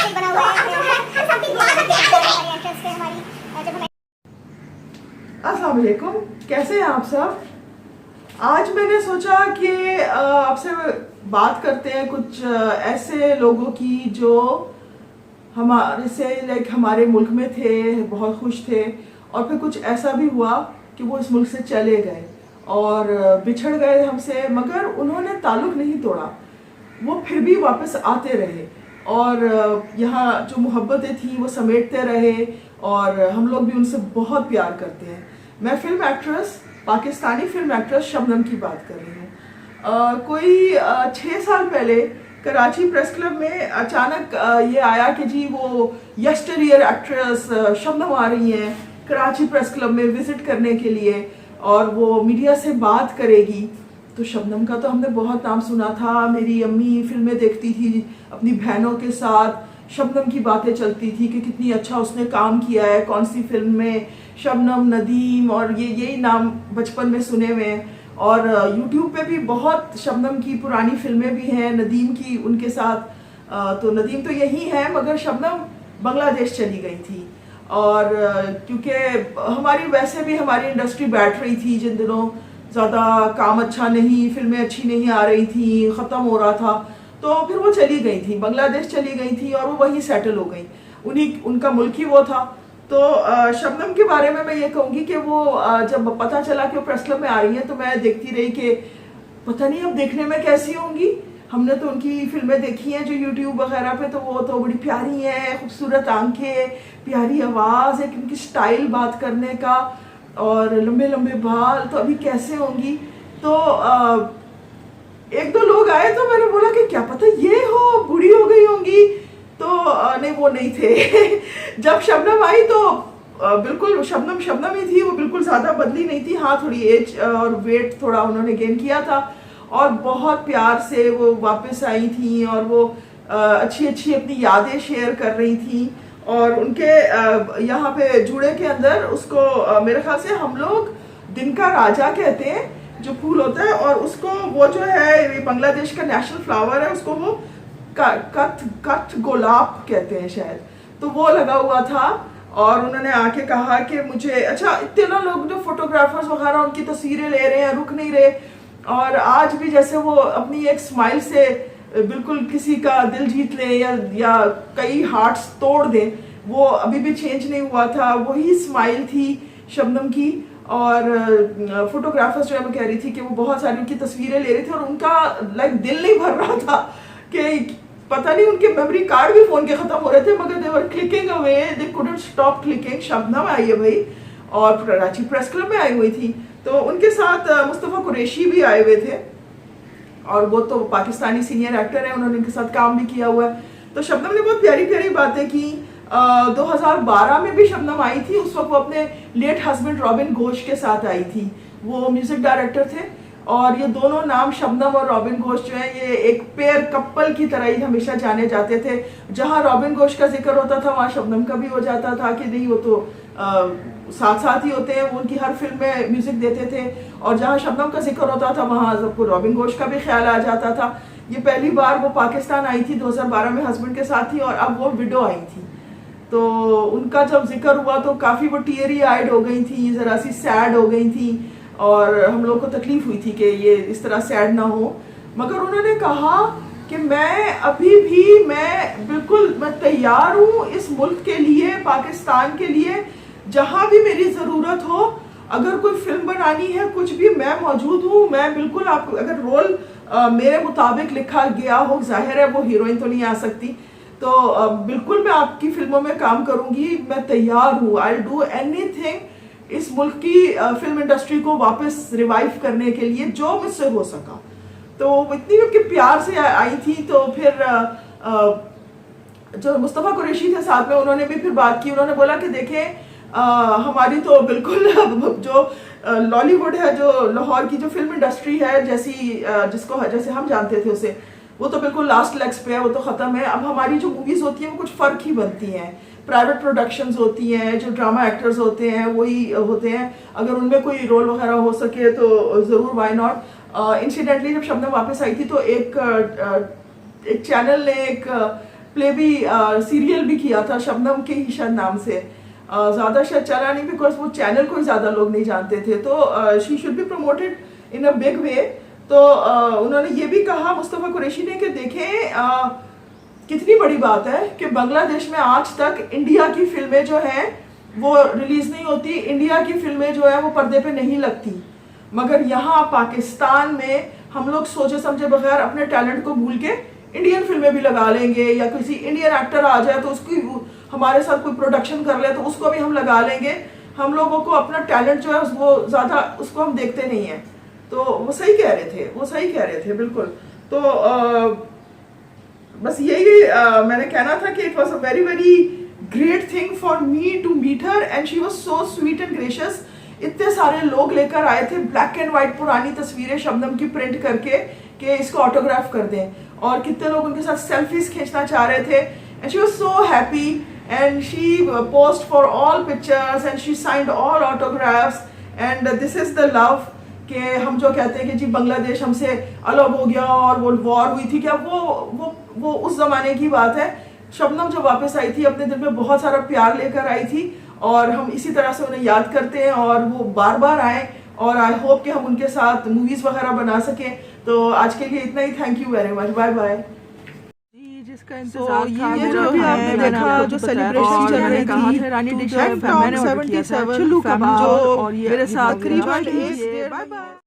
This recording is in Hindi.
अस्सलाम वालेकुम, कैसे हैं आप सब। आज मैंने सोचा कि आपसे बात करते हैं कुछ ऐसे लोगों की जो हमारे से हमारे मुल्क में थे, बहुत खुश थे, और फिर कुछ ऐसा भी हुआ कि वो इस मुल्क से चले गए और बिछड़ गए हमसे, मगर उन्होंने ताल्लुक़ नहीं तोड़ा, वो फिर भी वापस आते रहे और यहाँ जो मोहब्बतें थी वो समेटते रहे, और हम लोग भी उनसे बहुत प्यार करते हैं। मैं film actress, Pakistani film actress Shabnam की बात कर रही हूँ। कोई 6 साल पहले कराची प्रेस क्लब में अचानक ये आया कि जी वो यस्टरईयर एक्ट्रेस शबनम आ रही हैं कराची प्रेस क्लब में विजिट करने के लिए और वो मीडिया से बात करेगी। तो शबनम का तो हमने बहुत नाम सुना था, मेरी अम्मी फिल्में देखती थी अपनी बहनों के साथ, शबनम की बातें चलती थी कि कितनी अच्छा उसने काम किया है, कौन सी फिल्म में, शबनम, नदीम, और यही नाम बचपन में सुने हुए हैं। और यूट्यूब पे भी बहुत शबनम की पुरानी फिल्में भी हैं, नदीम की उनके साथ। तो नदीम तो यही है, मगर शबनम बांग्लादेश चली गई थी, और क्योंकि हमारी वैसे भी हमारी इंडस्ट्री बैठ रही थी जिन दिनों, ज़्यादा काम अच्छा नहीं, फिल्में अच्छी नहीं आ रही थी, ख़त्म हो रहा था, तो फिर वो चली गई थी, बांग्लादेश चली गई थी और वो वहीं सेटल हो गई, उनका मुल्क ही वो था। तो शबनम के बारे में मैं ये कहूँगी कि वो जब पता चला कि वो प्रेस क्लब में आ रही है तो मैं देखती रही कि पता नहीं अब देखने में कैसी होंगी। हमने तो उनकी फिल्में देखी हैं जो यूट्यूब वगैरह पे, तो वो तो बड़ी प्यारी हैं, खूबसूरत आंखें, प्यारी आवाज़, एक उनकी स्टाइल बात करने का, और लंबे लंबे बाल, तो अभी कैसे होंगी। तो एक दो लोग आए तो मैंने बोला कि क्या पता ये हो, बूढ़ी हो गई होंगी, तो नहीं, वो नहीं थे। जब शबनम आई तो बिल्कुल शबनम ही थी, वो बिल्कुल ज़्यादा बदली नहीं थी। हाँ, थोड़ी एज और वेट थोड़ा उन्होंने गेन किया था, और बहुत प्यार से वो वापस आई थी, और वो अच्छी अच्छी अपनी यादें शेयर कर रही थी। और उनके यहाँ पे जूड़े के अंदर उसको मेरे ख्याल से हम लोग दिन का राजा कहते हैं, जो फूल होता है, और उसको वो जो है बांग्लादेश का नेशनल फ्लावर है, उसको वो कट गुलाब कहते हैं शायद। तो वो लगा हुआ था, और उन्होंने आके कहा कि मुझे, अच्छा इतने ना लोग जो फोटोग्राफर्स वगैरह उनकी तस्वीरें ले रहे हैं, रुक नहीं रहे, और आज भी जैसे वो अपनी एक स्माइल से बिल्कुल किसी का दिल जीत ले या कई हार्ट्स तोड़ दे, वो अभी भी चेंज नहीं हुआ था, वही स्माइल थी शबनम की। और फोटोग्राफर्स जो है, मैं कह रही थी कि वो बहुत सारी उनकी तस्वीरें ले रहे थे, और उनका दिल नहीं भर रहा था कि पता नहीं उनके मेमोरी कार्ड भी फोन के खत्म हो रहे थे, मगर they were clicking away, they couldn't stop clicking. Shabnam आई है भाई, और कराची प्रेस क्लब में आई हुई थी, तो उनके साथ मुस्तफ़ा कुरैशी भी आए हुए थे, और वो तो पाकिस्तानी सीनियर एक्टर है, उन्होंने उनके साथ काम भी किया हुआ है। तो शबनम ने बहुत प्यारी प्यारी बातें की। 2012 में भी शबनम आई थी, उस वक्त वो अपने लेट हस्बैंड रॉबिन घोष के साथ आई थी, वो म्यूजिक डायरेक्टर थे, और ये दोनों नाम शबनम और रॉबिन घोष जो है, ये एक पेयर कपल की तरह ही हमेशा जाने जाते थे। जहाँ रॉबिन घोष का जिक्र होता था वहाँ शबनम का भी हो जाता था कि नहीं, वो तो साथ साथ ही होते हैं, वो उनकी हर फिल्म में म्यूजिक देते थे, और जहाँ शबनम का जिक्र होता था वहाँ सबको रॉबिन घोष का भी ख्याल आ जाता था। ये पहली बार वो पाकिस्तान आई थी 2012 में हस्बैंड के साथ थी, और अब वो विडो आई थी, तो उनका जब जिक्र हुआ तो काफ़ी वो टीयरी आइड हो गई थी, ज़रा सी सैड हो गई थी, और हम लोग को तकलीफ हुई थी कि ये इस तरह सैड ना हो। मगर उन्होंने कहा कि मैं अभी भी मैं तैयार हूँ इस मुल्क के लिए, पाकिस्तान के लिए, जहाँ भी मेरी ज़रूरत हो, अगर कोई फिल्म बनानी है, कुछ भी, मैं मौजूद हूँ। मैं बिल्कुल, आप अगर रोल मेरे मुताबिक लिखा गया हो, जाहिर है वो हीरोइन तो नहीं आ सकती, तो बिल्कुल मैं आपकी फिल्मों में काम करूँगी, मैं तैयार हूँ, आई विल डू एनीथिंग इस मुल्क की फिल्म इंडस्ट्री को वापस रिवाइव करने के लिए, जो मुझसे हो सका। तो इतनी उनके प्यार से आई थी। तो फिर जो मुस्तफ़ा कुरैशी थे साथ में, उन्होंने भी फिर बात की, उन्होंने बोला कि देखें, हमारी तो बिल्कुल जो लॉलीवुड है, जो लाहौर की जो फिल्म इंडस्ट्री है, जैसे हम जानते थे उसे, वो तो बिल्कुल लास्ट लेग्स पे है, वो तो ख़त्म है। अब हमारी जो मूवीज़ होती हैं वो कुछ फ़र्क ही बनती हैं, प्राइवेट प्रोडक्शंस होती हैं, जो ड्रामा एक्टर्स होते हैं वही होते हैं, अगर उनमें कोई रोल वगैरह हो सके तो ज़रूर, वाई नॉट। इंसिडेंटली जब शबनम वापस आई थी तो एक चैनल ने एक प्ले भी सीरियल भी किया था शबनम के ही शायद नाम से। ज़्यादा शायद चला नहीं बिकॉज वो चैनल को ही ज़्यादा लोग नहीं जानते थे, तो she should be promoted in a big way. तो उन्होंने ये भी कहा मुस्तफ़ा कुरैशी ने कि देखें कितनी बड़ी बात है कि बांग्लादेश में आज तक इंडिया की फिल्में जो हैं वो रिलीज नहीं होती, इंडिया की फिल्में जो है वो पर्दे पे नहीं लगती, मगर यहाँ पाकिस्तान में हम लोग सोचे समझे बगैर अपने टैलेंट को भूल के इंडियन फिल्में भी लगा लेंगे, या किसी इंडियन एक्टर आ जाए तो उसकी हमारे साथ कोई प्रोडक्शन कर ले तो उसको भी हम लगा लेंगे। हम लोगों को अपना टैलेंट जो है वो ज़्यादा उसको हम देखते नहीं हैं। तो वो सही कह रहे थे, वो सही कह रहे थे बिल्कुल। तो बस यही मैंने कहना था कि it was a very very great thing for me to meet her and she was so sweet and gracious. इतने सारे लोग लेकर आए थे ब्लैक एंड व्हाइट पुरानी तस्वीरें शबनम की प्रिंट करके कि इसको ऑटोग्राफ कर दें, और कितने लोग उनके साथ सेल्फीज खींचना चाह रहे थे। And she was so happy and she post for all pictures and she signed all autographs and this is the love कि हम जो कहते हैं कि जी बांग्लादेश हमसे अलग हो गया और वो वॉर हुई थी, क्या वो उस जमाने की बात है। शबनम जब वापस आई थी अपने दिल में बहुत सारा प्यार लेकर आई थी, और हम इसी तरह से उन्हें याद करते हैं और वो बार बार आए, और आई होप कि हम उनके साथ मूवीज वगैरह बना सकें। तो आज के लिए इतना ही, thank you very much, bye bye. जिसका इंतजार था, ये जो भी आपने देखा जो सेलिब्रेशन चल रही थी रानी डिश मैंने ऑर्डर किया था, चुल्लू कबाब जो और ये मेरे साथ करीबन बाय बाय।